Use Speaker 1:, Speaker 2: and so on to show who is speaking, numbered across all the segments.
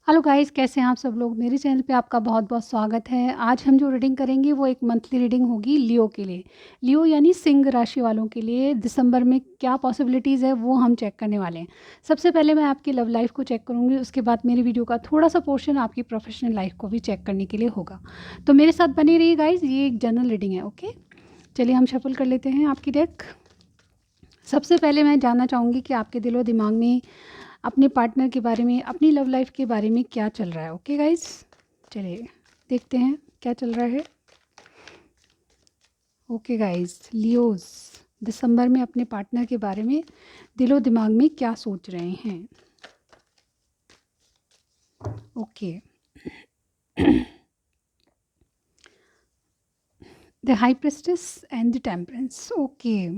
Speaker 1: Hello guys, कैसे हैं आप सब लोग। मेरे चैनल पे आपका बहुत-बहुत स्वागत है। आज हम जो रीडिंग करेंगे वो एक मंथली रीडिंग होगी लियो के लिए। लियो यानी सिंह राशि वालों के लिए दिसंबर में क्या पॉसिबिलिटीज़ है वो हम चेक करने वाले हैं। सबसे पहले मैं आपकी लव लाइफ़ को चेक करूँगी, उसके बाद मेरी वीडियो का थोड़ा-सा पोर्शन आपकी प्रोफेशनल लाइफ़ को भी चेक करने के लिए होगा। तो मेरे साथ बने रहिए गाइस, ये एक जनरल रीडिंग है, ओके। चलिए हम शफल कर लेते हैं आपकी डेक। सबसे पहले मैं जानना चाहूँगी कि आपके दिलो दिमाग में अपने पार्टनर के बारे में, अपनी लव लाइफ के बारे में क्या चल रहा है। ओके गाइस, चलिए देखते हैं क्या चल रहा है। ओके गाइस, लियोज दिसंबर में अपने पार्टनर के बारे में दिलो दिमाग में क्या सोच रहे हैं। Okay, the high prestige and the temperance. Okay,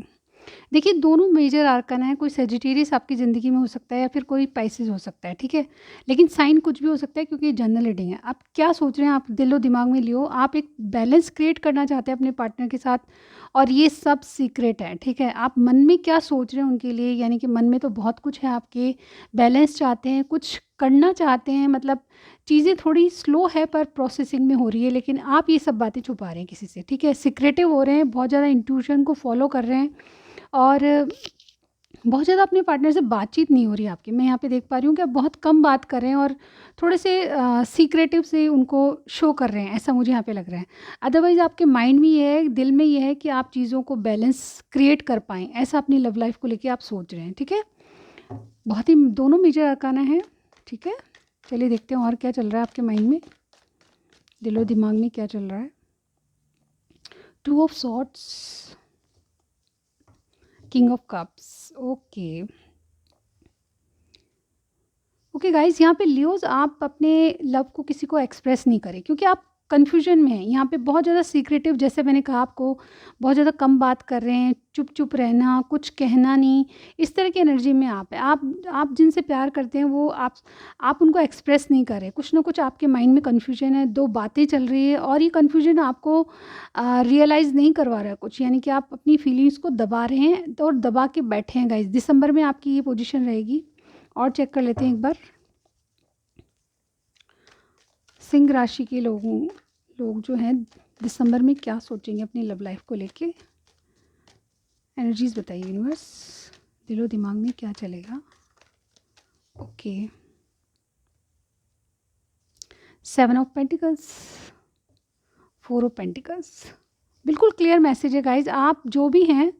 Speaker 1: देखिए दोनों मेजर आर्कन है। कोई सेजिटेरियस आपकी ज़िंदगी में हो सकता है या फिर कोई पाइसेस हो सकता है, ठीक है। लेकिन साइन कुछ भी हो सकता है क्योंकि ये जनरल रीडिंग है। आप क्या सोच रहे हैं, आप दिलो दिमाग में लियो, आप एक बैलेंस क्रिएट करना चाहते हैं अपने पार्टनर के साथ और ये सब सीक्रेट है, ठीक है। आप मन में क्या सोच रहे हैं उनके लिए, यानी कि मन में तो बहुत कुछ है आपके। बैलेंस चाहते हैं, कुछ करना चाहते हैं, मतलब चीज़ें थोड़ी स्लो है पर प्रोसेसिंग में हो रही है, लेकिन आप ये सब बातें छुपा रहे हैं किसी से, ठीक है। सिक्रेटिव हो रहे हैं, बहुत ज़्यादा इंट्यूशन को फॉलो कर रहे हैं और बहुत ज़्यादा अपने पार्टनर से बातचीत नहीं हो रही है आपकी। मैं यहाँ पे देख पा रही हूँ कि आप बहुत कम बात कर रहे हैं और थोड़े से सीक्रेटिव से उनको शो कर रहे हैं, ऐसा मुझे यहाँ पे लग रहा है। अदरवाइज़ आपके माइंड में ये है, दिल में ये है कि आप चीज़ों को बैलेंस क्रिएट कर पाएँ, ऐसा अपनी लव लाइफ़ को लेके आप सोच रहे हैं, ठीक है। बहुत ही दोनों मेजर अरकाना है, ठीक है। चलिए देखते हैं और क्या चल रहा है आपके माइंड में, दिलो दिमाग में क्या चल रहा है। 2 of swords, king of cups. Okay okay guys, यहाँ पे लियोज आप अपने लव को किसी को एक्सप्रेस नहीं करें क्योंकि आप कन्फ्यूजन में हैं। यहाँ पे बहुत ज़्यादा सीक्रेटिव, जैसे मैंने कहा आपको, बहुत ज़्यादा कम बात कर रहे हैं, चुप चुप रहना, कुछ कहना नहीं, इस तरह की एनर्जी में आप है। आप जिनसे प्यार करते हैं वो आप उनको एक्सप्रेस नहीं कर रहे। कुछ ना कुछ आपके माइंड में कन्फ्यूजन है, दो बातें चल रही है और ये कन्फ्यूजन आपको रियलाइज़ नहीं करवा रहा है कुछ, यानी कि आप अपनी फीलिंग्स को दबा रहे हैं तो और दबा के बैठे हैं गाइस। दिसंबर में आपकी ये पोजीशन रहेगी। और चेक कर लेते हैं एक बार, सिंह राशि के लोग जो हैं दिसंबर में क्या सोचेंगे अपनी लव लाइफ को लेके। एनर्जीज बताइए यूनिवर्स, दिलो दिमाग में क्या चलेगा। Okay, 7 of pentacles, 4 of pentacles. बिल्कुल क्लियर मैसेज है गाइज। आप जो भी हैं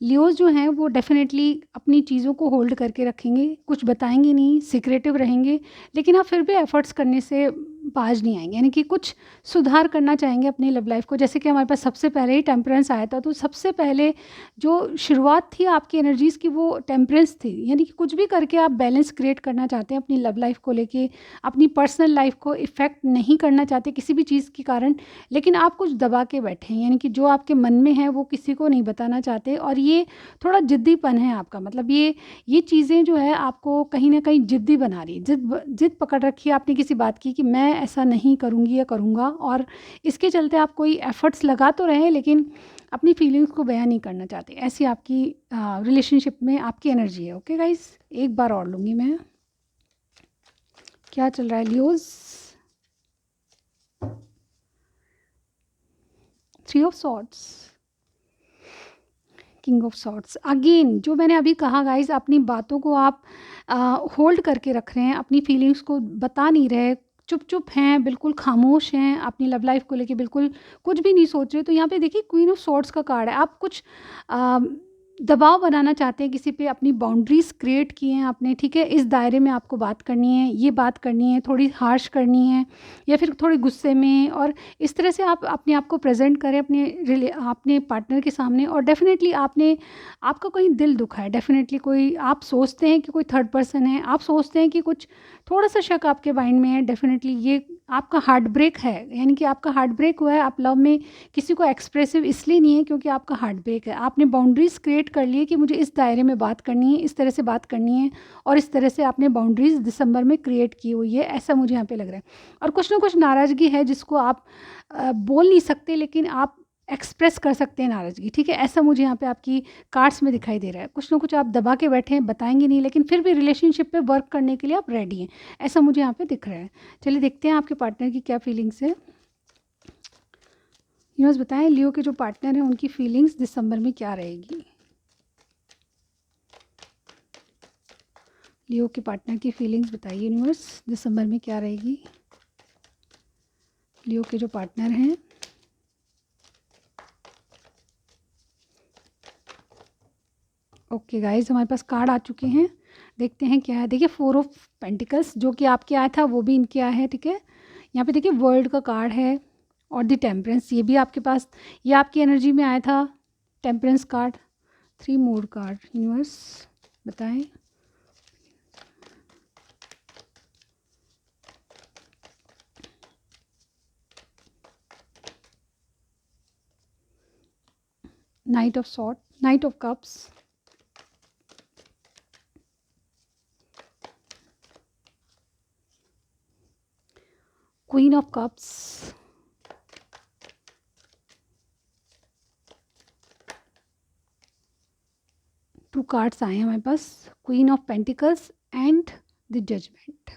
Speaker 1: लियोज जो हैं वो डेफिनेटली अपनी चीज़ों को होल्ड करके रखेंगे, कुछ बताएंगे नहीं, सिक्रेटिव रहेंगे, लेकिन आप फिर भी एफर्ट्स करने से बाज नहीं आएंगे, यानी कि कुछ सुधार करना चाहेंगे अपनी लव लाइफ को। जैसे कि हमारे पास सबसे पहले ही टेम्परेंस आया था, तो सबसे पहले जो शुरुआत थी आपकी एनर्जीज़ की वो टेम्परेंस थी, यानी कि कुछ भी करके आप बैलेंस क्रिएट करना चाहते हैं अपनी लव लाइफ को लेके, अपनी पर्सनल लाइफ को इफ़ेक्ट नहीं करना चाहते किसी भी चीज़ के कारण, लेकिन आप कुछ दबा के बैठे हैं, यानी कि जो आपके मन में है वो किसी को नहीं बताना चाहते। और ये थोड़ा ज़िद्दीपन है आपका, मतलब ये चीज़ें जो है आपको कहीं न कहीं ज़िद्दी बना रही है। ज़िद पकड़ रखी है आपने किसी बात की कि मैं ऐसा नहीं करूँगी या करूँगा, और इसके चलते आप कोई एफ़र्ट्स लगा तो रहे हैं लेकिन अपनी फीलिंग्स को बयान नहीं करना चाहते। ऐसी आपकी रिलेशनशिप में आपकी एनर्जी है। ओके गाइस, एक बार और लूँगी मैं, क्या चल रहा है Leos. 3 of swords, king of swords. Again जो मैंने अभी कहा गाइस, अपनी बातों को आप होल्ड करके रख रहे हैं, अपनी फीलिंग्स को बता नहीं रहे, चुप चुप हैं, बिल्कुल खामोश हैं, अपनी लव लाइफ को लेके बिल्कुल कुछ भी नहीं सोच रहे। तो यहाँ पे देखिए क्वीन ऑफ सॉर्ड्स का कार्ड है। आप कुछ आ, दबाव बनाना चाहते हैं किसी पे, अपनी बाउंड्रीज क्रिएट की हैं आपने, ठीक है। इस दायरे में आपको बात करनी है, ये बात करनी है, थोड़ी हार्श करनी है या फिर थोड़ी गुस्से में, और इस तरह से आप अपने आप को प्रेजेंट करें अपने पार्टनर के सामने। और डेफिनेटली आपका कहीं दिल दुखा है, डेफिनेटली कोई आप सोचते हैं कि कोई थर्ड पर्सन है, आप सोचते हैं कि कुछ थोड़ा सा शक आपके माइंड में है। डेफिनेटली ये आपका हार्ट ब्रेक है, यानी कि आपका हार्ट ब्रेक हुआ है। आप लव में किसी को एक्सप्रेसिव इसलिए नहीं है क्योंकि आपका हार्ट ब्रेक है। आपने बाउंड्रीज़ क्रिएट कर लिए कि मुझे इस दायरे में बात करनी है, इस तरह से बात करनी है, और इस तरह से आपने बाउंड्रीज़ दिसंबर में क्रिएट की हुई है, ऐसा मुझे यहाँ पे लग रहा है। और कुछ ना कुछ नाराज़गी है जिसको आप बोल नहीं सकते, लेकिन आप एक्सप्रेस कर सकते हैं नाराज़गी, ठीक है। ऐसा मुझे यहाँ पे आपकी कार्ड्स में दिखाई दे रहा है। कुछ ना कुछ आप दबा के बैठे हैं, बताएँगे नहीं, लेकिन फिर भी रिलेशनशिप पे वर्क करने के लिए आप रेडी हैं, ऐसा मुझे यहाँ पे दिख रहा है। चलिए देखते हैं आपके पार्टनर की क्या फीलिंग्स है। यूनिवर्स बताएं लियो के जो पार्टनर हैं उनकी फीलिंग्स दिसंबर में क्या रहेगी। लियो के पार्टनर की फीलिंग्स बताइए यूनिवर्स, दिसंबर में क्या रहेगी। लियो के जो पार्टनर हैं, ओके गाइस, हमारे पास कार्ड आ चुके हैं, देखते हैं क्या है। देखिए 4 ऑफ पेंटिकल्स जो कि आपके आया था वो भी इनके आया है, ठीक है। यहाँ पे देखिए वर्ल्ड का कार्ड है और द टेम्परेंस, ये भी आपके पास, ये आपकी एनर्जी में आया था temperance card. 3 more card universe बताएं। Knight of swords, knight of cups, queen of cups, two cards आए हैं हमारे पास, queen of pentacles and the judgement.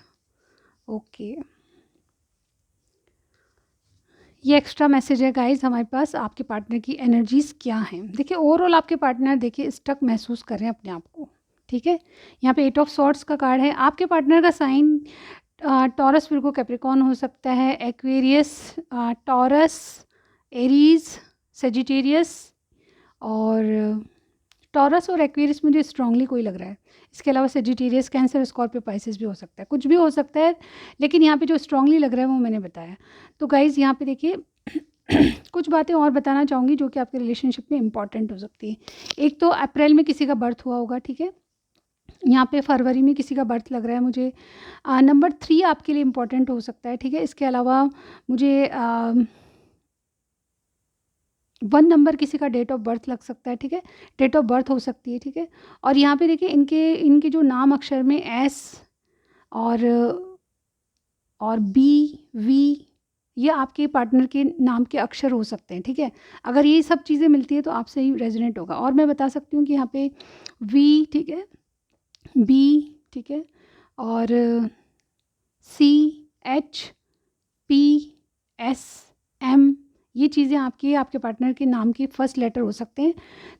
Speaker 1: Okay, ये एक्स्ट्रा मैसेज है गाइज हमारे पास, आपके पार्टनर की एनर्जीज क्या हैं। देखिए ओवरऑल आपके पार्टनर देखिए स्टक महसूस कर रहे हैं अपने आप को, ठीक है। यहाँ पे 8 ऑफ सॉर्ट्स का कार्ड है। आपके पार्टनर का साइन टॉरस, विर्गो, कैप्रिकॉर्न हो सकता है, एक्वेरियस, टॉरस, एरीज, सेजिटेरियस, और टॉरस और एक्वेरियस मुझे स्ट्रांगली कोई लग रहा है। इसके अलावा सेजिटेरियस, कैंसर, स्कॉर्पियो, पाइसेस भी हो सकता है, कुछ भी हो सकता है, लेकिन यहाँ पे जो स्ट्रांगली लग रहा है वो मैंने बताया। तो गाइज़ यहाँ पे देखिए कुछ बातें और बताना चाहूँगी जो कि आपके रिलेशनशिप में इंपॉर्टेंट हो सकती है। एक तो अप्रैल में किसी का बर्थ हुआ होगा, ठीक है। यहाँ पे फरवरी में किसी का बर्थ लग रहा है मुझे। नंबर 3 आपके लिए इम्पॉर्टेंट हो सकता है, ठीक है। इसके अलावा मुझे 1 नंबर किसी का डेट ऑफ बर्थ लग सकता है, ठीक है। डेट ऑफ बर्थ हो सकती है, ठीक है। और यहाँ पे देखिए इनके इनके जो नाम अक्षर में एस और बी, वी, ये आपके पार्टनर के नाम के अक्षर हो सकते हैं, ठीक है। अगर ये सब चीज़ें मिलती है तो आपसे ही रेजोनेट होगा। और मैं बता सकती हूँ कि यहाँ पे वी, ठीक है, बी, ठीक है, और सी, एच, पी, एस, एम, ये चीज़ें आपके पार्टनर के नाम के फर्स्ट लेटर हो सकते हैं।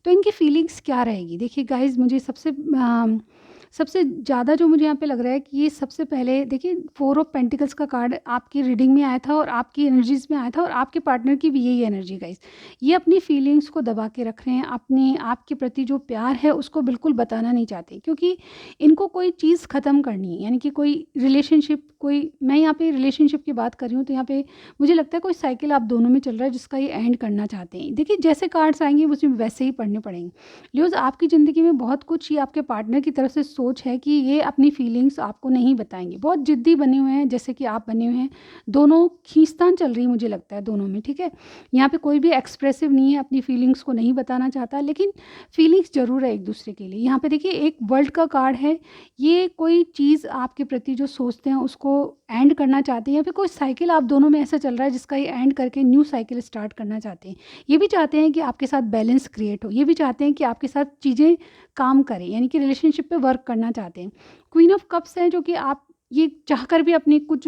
Speaker 1: तो इनकी फीलिंग्स क्या रहेगी। देखिए गाइज मुझे सबसे ज़्यादा जो मुझे यहाँ पे लग रहा है कि ये सबसे पहले देखिए 4 ऑफ पेंटिकल्स का कार्ड आपकी रीडिंग में आया था और आपकी एनर्जीज में आया था, और आपके पार्टनर की भी यही एनर्जी गाइज। ये अपनी फीलिंग्स को दबा के रख रहे हैं, अपने आपके प्रति जो प्यार है उसको बिल्कुल बताना नहीं चाहते, क्योंकि इनको कोई चीज़ ख़त्म करनी है, यानी कि कोई रिलेशनशिप, मैं यहाँ पे रिलेशनशिप की बात कर रही हूँ तो यहाँ पे मुझे लगता है कोई साइकिल आप दोनों में चल रहा है जिसका ये एंड करना चाहते हैं। देखिए जैसे कार्ड्स आएंगे उसमें वैसे ही पढ़ने पड़ेंगे। लियोज आपकी ज़िंदगी में बहुत कुछ ये आपके पार्टनर की तरफ से सोच है कि ये अपनी फीलिंग्स आपको नहीं बताएंगे, बहुत ज़िद्दी बने हुए हैं जैसे कि आप बने हुए हैं। दोनों खींचतान चल रही है मुझे लगता है दोनों में, ठीक है। यहाँ पे कोई भी एक्सप्रेसिव नहीं है, अपनी फीलिंग्स को नहीं बताना चाहता, लेकिन फीलिंग्स ज़रूर है एक दूसरे के लिए। यहाँ पे देखिए एक वर्ल्ड का कार्ड है, ये कोई चीज़ आपके प्रति जो सोचते हैं उसको एंड करना चाहते हैं, या फिर कोई साइकिल आप दोनों में ऐसा चल रहा है जिसका ये एंड करके न्यू साइकिल स्टार्ट करना चाहते हैं। ये भी चाहते हैं कि आपके साथ बैलेंस क्रिएट हो, ये भी चाहते हैं कि आपके साथ चीज़ें काम करें, यानी कि रिलेशनशिप पे वर्क करना चाहते हैं। क्वीन ऑफ कप्स है जो कि आप ये चाहकर भी अपनी कुछ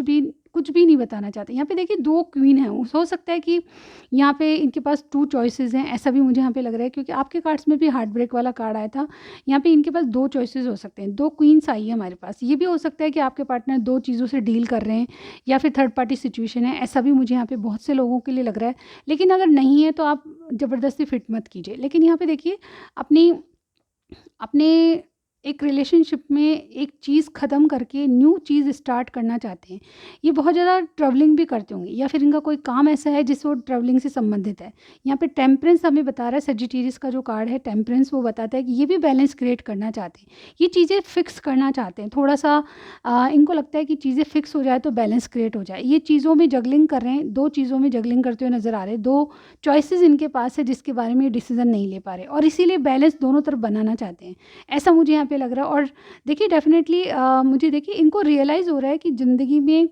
Speaker 1: भी नहीं बताना चाहते। यहाँ पे देखिए 2 क्वीन हैं, हो सकता है कि यहाँ पे इनके पास 2 चॉइसेस हैं, ऐसा भी मुझे यहाँ पे लग रहा है, क्योंकि आपके कार्ड्स में भी हार्ट ब्रेक वाला कार्ड आया था। यहाँ पे इनके पास 2 चॉइसेस हो सकते हैं, 2 क्वींस आई है हमारे पास। ये भी हो सकता है कि आपके पार्टनर 2 चीज़ों से डील कर रहे हैं, या फिर थर्ड पार्टी सिचुएशन है, ऐसा भी मुझे यहाँ पे बहुत से लोगों के लिए लग रहा है। लेकिन अगर नहीं है तो आप ज़बरदस्ती फिट मत कीजिए। लेकिन यहाँ पे देखिए अपने एक रिलेशनशिप में एक चीज़ ख़त्म करके न्यू चीज़ स्टार्ट करना चाहते हैं। ये बहुत ज़्यादा ट्रैवलिंग भी करते होंगे, या फिर इनका कोई काम ऐसा है जिससे वो ट्रैवलिंग से संबंधित है। यहाँ पे टेम्परेंस हमें बता रहा है, सेजिटेरियस का जो कार्ड है टेम्परेंस, वो बताता है कि ये भी बैलेंस क्रिएट करना चाहते हैं, ये चीज़ें फिक्स करना चाहते हैं। थोड़ा सा इनको लगता है कि चीज़ें फिक्स हो जाए तो बैलेंस क्रिएट हो जाए। ये चीज़ों में जगलिंग कर रहे हैं, 2 चीज़ों में जगलिंग करते हुए नज़र आ रहे हैं। 2 चॉइसेस इनके पास है जिसके बारे में ये डिसीजन नहीं ले पा रहे, और इसीलिए बैलेंस दोनों तरफ बनाना चाहते हैं, ऐसा मुझे यहाँ पे लग रहा है। और देखिए डेफिनेटली मुझे देखिए इनको रियलाइज़ हो रहा है कि ज़िंदगी में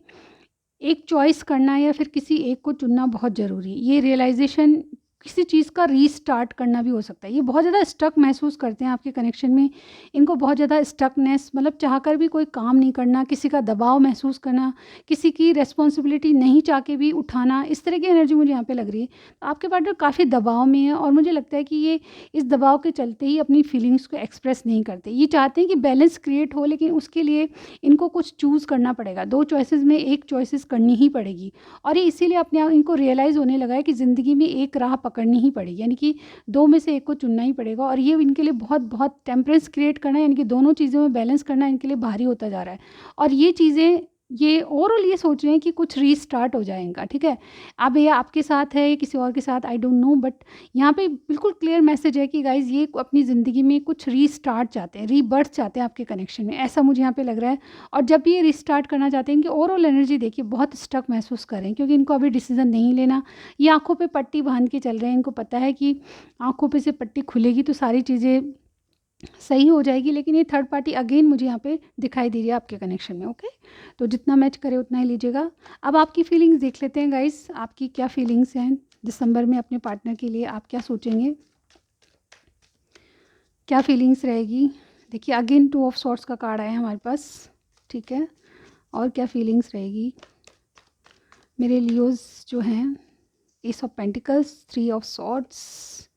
Speaker 1: एक चॉइस करना या फिर किसी एक को चुनना बहुत ज़रूरी है। ये रियलाइजेशन किसी चीज़ का रीस्टार्ट करना भी हो सकता है। ये बहुत ज़्यादा स्टक महसूस करते हैं आपके कनेक्शन में, इनको बहुत ज़्यादा स्टकनेस, मतलब चाहकर भी कोई काम नहीं करना, किसी का दबाव महसूस करना, किसी की रिस्पॉन्सिबिलिटी नहीं चाह के भी उठाना, इस तरह की एनर्जी मुझे यहाँ पे लग रही है। आपके पार्टनर काफ़ी दबाव में है और मुझे लगता है कि ये इस दबाव के चलते ही अपनी फीलिंग्स को एक्सप्रेस नहीं करते। ये चाहते हैं कि बैलेंस क्रिएट हो, लेकिन उसके लिए इनको कुछ चूज़ करना पड़ेगा, 2 चॉइसेस में एक चॉइसेस करनी ही पड़ेगी। और ये इसीलिए अपने आप इनको रियलाइज़ होने लगा है कि ज़िंदगी में एक राह पकड़नी ही पड़ेगी, यानी कि 2 में से एक को चुनना ही पड़ेगा। और ये इनके लिए बहुत बहुत टेम्परेंस क्रिएट करना, यानी कि दोनों चीज़ों में बैलेंस करना इनके लिए भारी होता जा रहा है। और ये चीज़ें, ये ओवरऑल ये सोच रहे हैं कि कुछ रीस्टार्ट हो जाए इनका, ठीक है। अब ये आपके साथ है या किसी और के साथ, आई डोंट नो, बट यहाँ पे बिल्कुल क्लियर मैसेज है कि गाइज़ ये अपनी ज़िंदगी में कुछ रीस्टार्ट चाहते हैं, रीबर्थ चाहते हैं आपके कनेक्शन में, ऐसा मुझे यहाँ पे लग रहा है। और जब ये रीस्टार्ट करना चाहते हैं, इनकी ओवरऑल एनर्जी देखिए बहुत स्टक महसूस कर रहे हैं, क्योंकि इनको अभी डिसीजन नहीं लेना। ये आँखों पे पट्टी बाँध के चल रहे हैं, इनको पता है कि आँखों पे से पट्टी खुलेगी तो सारी चीज़ें सही हो जाएगी, लेकिन ये थर्ड पार्टी अगेन मुझे यहाँ पे दिखाई दे रही है आपके कनेक्शन में। ओके, तो जितना मैच करे उतना ही लीजिएगा। अब आपकी फीलिंग्स देख लेते हैं गाइस, आपकी क्या फीलिंग्स हैं दिसंबर में अपने पार्टनर के लिए, आप क्या सोचेंगे, क्या फीलिंग्स रहेगी। देखिए अगेन 2 ऑफ सॉर्ड्स का कार्ड आया है हमारे पास, ठीक है। और क्या फीलिंग्स रहेगी मेरे लियोज जो हैं, S of pentacles, 3 of swords.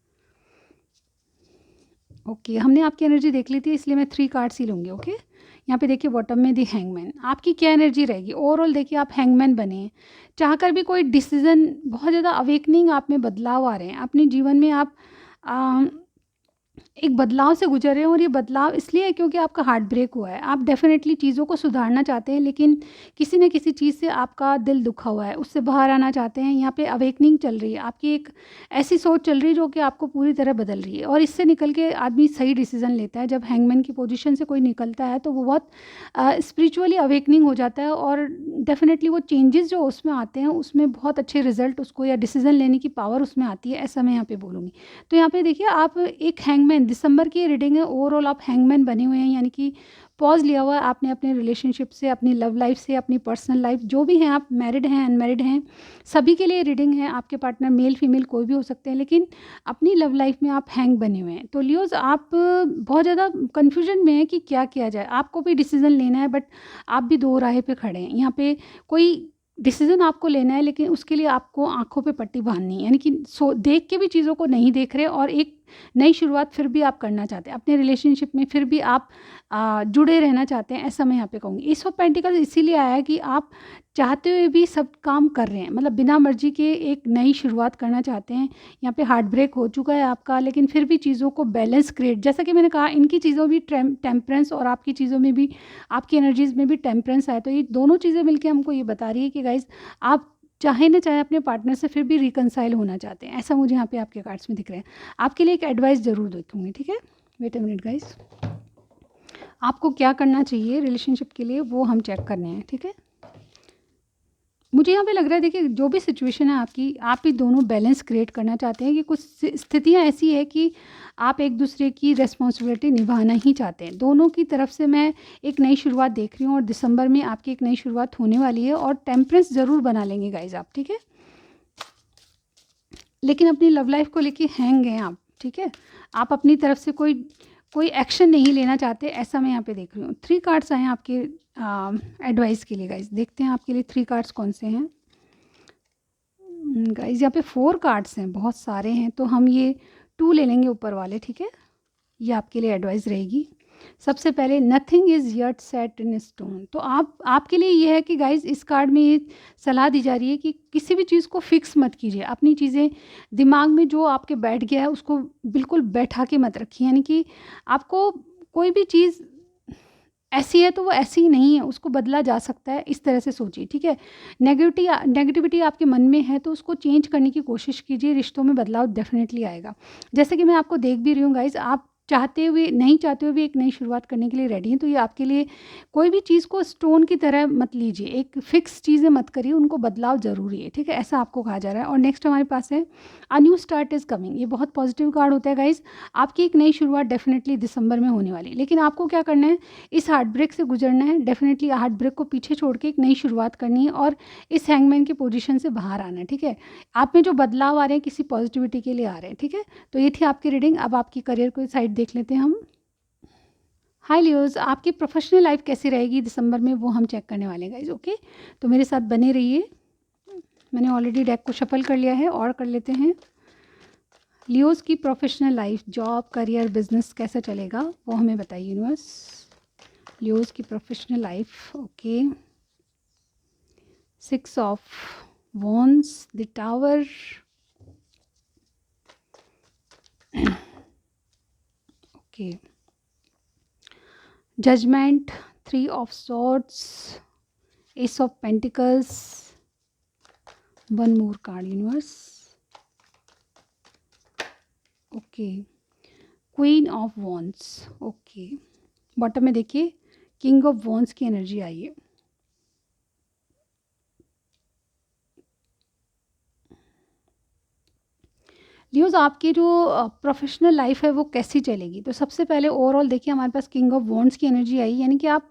Speaker 1: Okay, हमने आपकी एनर्जी देख ली थी, इसलिए मैं 3 कार्ड्स ही लूँगी। ओके, यहाँ पे देखिए बॉटम में दी हैंगमैन, आपकी क्या एनर्जी रहेगी ओवरऑल। देखिए आप हैंगमैन बने हैं, चाहकर भी कोई डिसीजन, बहुत ज़्यादा अवेकनिंग आप में बदलाव आ रहे हैं अपने जीवन में। आप एक बदलाव से गुजर रहे हैं, और ये बदलाव इसलिए है क्योंकि आपका हार्ट ब्रेक हुआ है। आप डेफिनेटली चीज़ों को सुधारना चाहते हैं, लेकिन किसी न किसी चीज़ से आपका दिल दुखा हुआ है, उससे बाहर आना चाहते हैं। यहाँ पे अवेकनिंग चल रही है, आपकी एक ऐसी सोच चल रही है जो कि आपको पूरी तरह बदल रही है, और इससे निकल के आदमी सही डिसीजन लेता है। जब हैंगमैन की पोजीशन से कोई निकलता है तो वो बहुत स्पिरिचुअली अवेकनिंग हो जाता है, और डेफिनेटली वो चेंजेस जो उसमें आते हैं उसमें बहुत अच्छे रिजल्ट उसको, या डिसीजन लेने की पावर उसमें आती है, ऐसा मैं यहाँ पे बोलूँगी। तो यहाँ पे देखिए आप एक हैंगमैन, दिसंबर की रीडिंग है, ओवरऑल आप हैंगमैन बने हुए हैं, यानी कि पॉज लिया हुआ है आपने अपने रिलेशनशिप से, अपनी लव लाइफ से, अपनी पर्सनल लाइफ, जो भी हैं आप, मैरिड हैं अनमैरिड हैं, सभी के लिए रीडिंग है। आपके पार्टनर मेल फीमेल कोई भी हो सकते हैं, लेकिन अपनी लव लाइफ में आप हैंग बने हुए हैं। तो लियोज आप बहुत ज़्यादा कन्फ्यूजन में है कि क्या किया जाए, आपको भी डिसीजन लेना है, बट आप भी दो राह पे खड़े हैं। यहाँ पे कोई डिसीजन आपको लेना है, लेकिन उसके लिए आपको आँखों पे पट्टी बाँधनी है, यानी कि देख के भी चीज़ों को नहीं देख रहे, और एक नई शुरुआत फिर भी आप करना चाहते हैं अपने रिलेशनशिप में, फिर भी आप जुड़े रहना चाहते हैं, ऐसा मैं यहाँ पे कहूँगी। इस ऑफ पेंटिकल्स इसीलिए आया है कि आप चाहते हुए भी सब काम कर रहे हैं, मतलब बिना मर्जी के एक नई शुरुआत करना चाहते हैं। यहाँ पे हार्ट ब्रेक हो चुका है आपका, लेकिन फिर भी चीज़ों को बैलेंस क्रिएट, जैसा कि मैंने कहा, इनकी चीज़ों में भी टेम्परेंस, और आपकी चीज़ों में भी, आपकी एनर्जीज़ में भी टेम्परेंस आए। तो ये दोनों चीज़ें मिलकर हमको ये बता रही है कि गाइज़ आप चाहे ना चाहे अपने पार्टनर से फिर भी रिकंसाइल होना चाहते हैं, ऐसा मुझे यहाँ पे आपके कार्ड्स में दिख रहा है। आपके लिए एक एडवाइस ज़रूर देखूँगी, ठीक है। वेट अ मिनट गाइस, आपको क्या करना चाहिए रिलेशनशिप के लिए वो हम चेक करने हैं, ठीक है। मुझे यहाँ पे लग रहा है, देखिए जो भी सिचुएशन है आपकी, आप ही दोनों बैलेंस क्रिएट करना चाहते हैं, कि कुछ स्थितियाँ ऐसी है कि आप एक दूसरे की रिस्पॉन्सिबिलिटी निभाना ही चाहते हैं। दोनों की तरफ से मैं एक नई शुरुआत देख रही हूँ, और दिसंबर में आपकी एक नई शुरुआत होने वाली है, और टेम्परेंस ज़रूर बना लेंगे गाइज आप, ठीक है। लेकिन अपनी लव लाइफ को लेके हैंग हैं आप, ठीक है। आप अपनी तरफ से कोई एक्शन नहीं लेना चाहते, ऐसा मैं यहाँ पे देख रही हूँ। 3 कार्ड्स आए हैं आपके एडवाइस के लिए गाइज, देखते हैं आपके लिए 3 कार्ड्स कौन से हैं। गाइज यहाँ पे 4 कार्ड्स हैं, बहुत सारे हैं, तो हम ये 2 ले लेंगे ऊपर वाले, ठीक है। ये आपके लिए एडवाइस रहेगी। सबसे पहले, nothing is yet set in stone. तो आपके लिए ये है कि गाइज इस कार्ड में ये सलाह दी जा रही है कि किसी भी चीज़ को फिक्स मत कीजिए, अपनी चीज़ें दिमाग में जो आपके बैठ गया है उसको बिल्कुल बैठा के मत रखिए, यानी कि आपको कोई भी चीज़ ऐसी है तो वो ऐसी ही नहीं है, उसको बदला जा सकता है, इस तरह से सोचिए, ठीक है। नेगेटिविटी आपके मन में है तो उसको चेंज करने की कोशिश कीजिए, रिश्तों में बदलाव डेफिनेटली आएगा। जैसे कि मैं आपको देख भी रही हूँ गाइज, आप नहीं चाहते हुए भी एक नई शुरुआत करने के लिए रेडी हैं, तो ये आपके लिए कोई भी चीज़ को स्टोन की तरह मत लीजिए, एक फिक्स चीज़ें मत करिए, उनको बदलाव ज़रूरी है, ठीक है? ऐसा आपको कहा जा रहा है। और नेक्स्ट हमारे पास है a new start is coming. ये बहुत पॉजिटिव कार्ड होता है गाइज़। आपकी एक नई शुरुआत डेफिनेटली दिसंबर में होने वाली है, लेकिन आपको क्या करना है, इस हार्ट ब्रेक से गुजरना है, डेफिनेटली हार्ट ब्रेक को पीछे छोड़ के एक नई शुरुआत करनी है और इस हैंगमैन की पोजीशन से बाहर आना है, ठीक है? आप में जो बदलाव आ रहे हैं किसी पॉजिटिविटी के लिए आ रहे हैं, ठीक है? तो ये थी आपकी रीडिंग। अब आपकी करियर को साइड देख लेते हैं हम। हाय लियोज़, आपकी प्रोफेशनल लाइफ कैसी रहेगी दिसंबर में, वो हम चेक करने वाले हैं गाइज़, ओके? तो मेरे साथ बने रहिए। मैंने ऑलरेडी डेक को शफल कर लिया है और कर लेते हैं। लियोज़ की professional life, job, career, business कैसा चलेगा वो हमें बताइए यूनिवर्स। लियोज़ की professional life, okay. 6 of wands, the tower, okay, judgment, 3 of swords, ace of pentacles, one more card universe, okay, queen of wands, okay. Bottom में देखिए king of wands की energy आई है। लियोज़ आपकी जो professional life है वो कैसी चलेगी, तो सबसे पहले ओवरऑल देखिए हमारे पास किंग ऑफ वॉन्ड्स की एनर्जी आई, यानी कि आप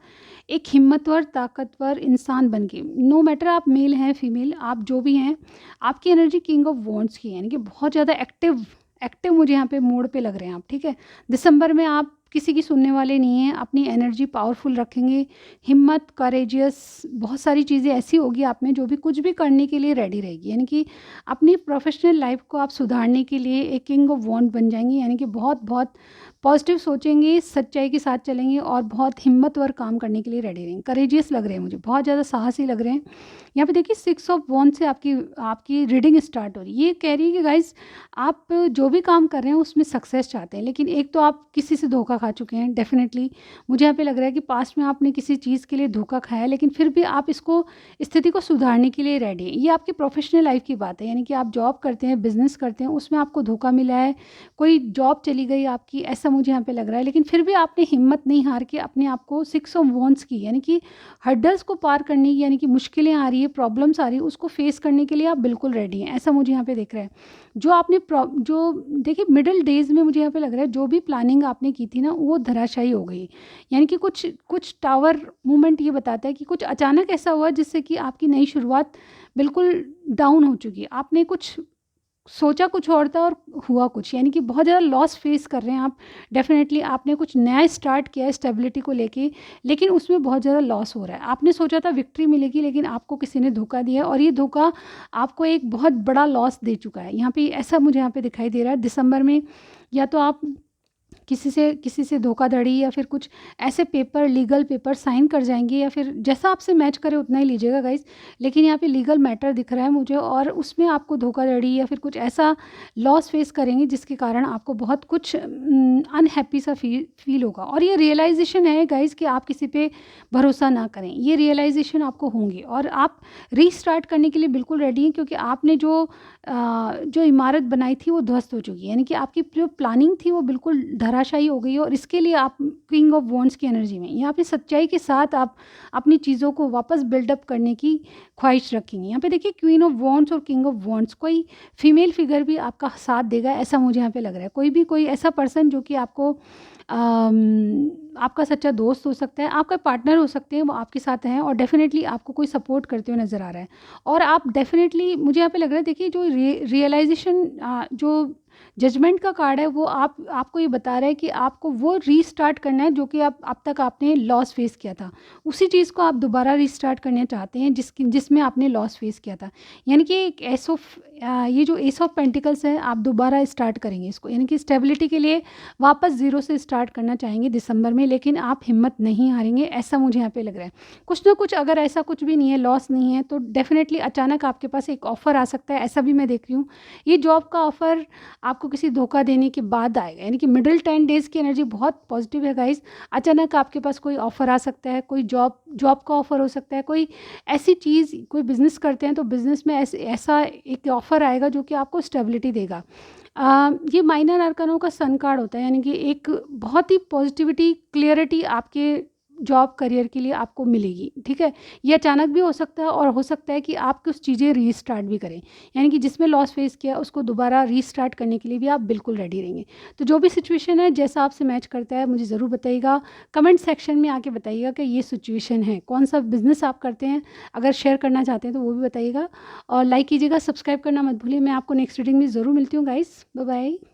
Speaker 1: एक हिम्मतवर, ताकतवर इंसान बन के, नो मैटर आप मेल हैं फीमेल, आप जो भी हैं, आपकी एनर्जी किंग ऑफ वॉन्ड्स की है, यानी कि बहुत ज़्यादा एक्टिव एक्टिव मुझे यहाँ पे मोड पे लग रहे हैं आप, ठीक है? दिसंबर में आप किसी की सुनने वाले नहीं हैं, अपनी एनर्जी पावरफुल रखेंगे, हिम्मत, करेजियस, बहुत सारी चीज़ें ऐसी होगी आप में जो भी कुछ भी करने के लिए रेडी रहेगी, यानी कि अपनी प्रोफेशनल लाइफ को आप सुधारने के लिए एक किंग ऑफ वॉन्ड बन जाएंगी, यानी कि बहुत बहुत पॉजिटिव सोचेंगे, सच्चाई के साथ चलेंगे और बहुत हिम्मतवर काम करने के लिए रेडी रहेंगे। करेजियस लग रहे हैं मुझे, बहुत ज़्यादा साहसी लग रहे हैं। यहाँ पे देखिए 6 ऑफ वॉन्ड से आपकी आपकी रीडिंग स्टार्ट हो रही है। ये कह रही है कि गाइज़ आप जो भी काम कर रहे हैं उसमें सक्सेस चाहते हैं, लेकिन एक तो आप किसी से धोखा खा चुके हैं डेफिनेटली। मुझे यहाँ पे लग रहा है कि पास्ट में आपने किसी चीज़ के लिए धोखा खाया, लेकिन फिर भी आप इसको स्थिति को सुधारने के लिए रेडी हैं। ये आपकी प्रोफेशनल लाइफ की बात है, यानी कि आप जॉब करते हैं, बिजनेस करते हैं, उसमें आपको धोखा मिला है, कोई जॉब चली गई आपकी, ऐसा मुझे यहाँ पे लग रहा है, लेकिन फिर भी आपने हिम्मत नहीं हार के अपने आप को 6 ऑफ वॉन्ड्स की, यानी कि हर्डल्स को पार करने की, यानी कि मुश्किलें आ रही है, प्रॉब्लम्स आ रही है, उसको फेस करने के लिए आप बिल्कुल रेडी हैं, ऐसा मुझे यहाँ पे दिख रहा है। जो आपने जो देखिए मिडिल डेज में मुझे यहाँ पे लग रहा है जो भी प्लानिंग आपने की थी ना वो धराशायी हो गई, यानी कि कुछ कुछ टावर मूवमेंट ये बताता है कि कुछ अचानक ऐसा हुआ जिससे कि आपकी नई शुरुआत बिल्कुल डाउन हो चुकी है। आपने कुछ सोचा कुछ और था और हुआ कुछ, यानी कि बहुत ज़्यादा लॉस फेस कर रहे हैं आप। डेफिनेटली आपने कुछ नया स्टार्ट किया है स्टेबिलिटी को लेके, लेकिन उसमें बहुत ज़्यादा लॉस हो रहा है। आपने सोचा था विक्ट्री मिलेगी, लेकिन आपको किसी ने धोखा दिया और ये धोखा आपको एक बहुत बड़ा लॉस दे चुका है। यहाँ पे ऐसा मुझे यहाँ पे दिखाई दे रहा है दिसंबर में, या तो आप किसी से धोखाधड़ी या फिर कुछ ऐसे पेपर, लीगल पेपर साइन कर जाएंगे, या फिर जैसा आपसे मैच करे उतना ही लीजिएगा गाइस। लेकिन यहाँ पे लीगल मैटर दिख रहा है मुझे और उसमें आपको धोखाधड़ी या फिर कुछ ऐसा लॉस फेस करेंगे जिसके कारण आपको बहुत कुछ अनहैप्पी सा फील होगा। और ये रियलाइजेशन है गाइस कि आप किसी पे भरोसा ना करें, ये रियलाइजेशन आपको होंगी और आप रीस्टार्ट करने के लिए बिल्कुल रेडी हैं, क्योंकि आपने जो इमारत बनाई थी वो ध्वस्त हो चुकी है, यानी कि आपकी जो प्लानिंग थी वो बिल्कुल धराशायी हो गई है। और इसके लिए आप किंग ऑफ वॉन्ड्स की एनर्जी में यहाँ पे सच्चाई के साथ आप अपनी चीज़ों को वापस बिल्डअप करने की ख्वाहिश रखेंगे। यहाँ पे देखिए क्वीन ऑफ वॉन्ड्स और किंग ऑफ वॉन्ड्स, कोई फीमेल फिगर भी आपका साथ देगा ऐसा मुझे यहाँ पे लग रहा है। कोई ऐसा पर्सन जो कि आपको आपका सच्चा दोस्त हो सकता है, आपका पार्टनर हो सकते हैं, वो आपके साथ हैं और डेफिनेटली आपको कोई सपोर्ट करते हुए नज़र आ रहा है। और आप डेफिनेटली मुझे यहाँ पे लग रहा है, देखिए जो रियलाइजेशन जो जजमेंट का कार्ड है वो आपको ये बता रहा है कि आपको वो रीस्टार्ट करना है जो कि आप अब तक आपने लॉस फेस किया था, उसी चीज़ को आप दोबारा रीस्टार्ट करना चाहते हैं जिसमें आपने लॉस फेस किया था। यानी कि एक ये जो एस ऑफ पेंटिकल्स है आप दोबारा स्टार्ट करेंगे इसको, यानी कि स्टेबिलिटी के लिए वापस ज़ीरो से स्टार्ट करना चाहेंगे दिसंबर में, लेकिन आप हिम्मत नहीं हारेंगे ऐसा मुझे यहाँ पे लग रहा है। कुछ ना कुछ, अगर ऐसा कुछ भी नहीं है, लॉस नहीं है, तो डेफिनेटली अचानक आपके पास एक ऑफ़र आ सकता है, ऐसा भी मैं देख रही हूँ। ये जॉब का ऑफ़र आपको किसी धोखा देने के बाद आएगा, यानी कि मिडिल 10 डेज़ की एनर्जी बहुत पॉजिटिव है गाइस। अचानक आपके पास कोई ऑफ़र आ सकता है, कोई जॉब का ऑफ़र हो सकता है, कोई ऐसी चीज़, कोई बिज़नेस करते हैं तो बिज़नेस में ऐसा एक ऑफ़र आएगा जो कि आपको स्टेबिलिटी देगा। ये माइनर आर्कानों का सन कार्ड होता है, यानी कि एक बहुत ही पॉजिटिविटी, क्लियरिटी आपके जॉब करियर के लिए आपको मिलेगी, ठीक है। ये अचानक भी हो सकता है और हो सकता है कि आप कुछ चीज़ें रीस्टार्ट भी करें, यानी कि जिसमें लॉस फेस किया उसको दोबारा रीस्टार्ट करने के लिए भी आप बिल्कुल रेडी रहेंगे। तो जो भी सिचुएशन है, जैसा आपसे मैच करता है, मुझे ज़रूर बताइएगा। कमेंट सेक्शन में आके बताइएगा कि ये सिचुएशन है, कौन सा बिजनेस आप करते हैं, अगर शेयर करना चाहते हैं तो वो भी बताइएगा। और लाइक कीजिएगा, सब्सक्राइब करना मत भूलिए। मैं आपको नेक्स्ट रीडिंग में ज़रूर मिलती हूँ गाइस। Bye bye.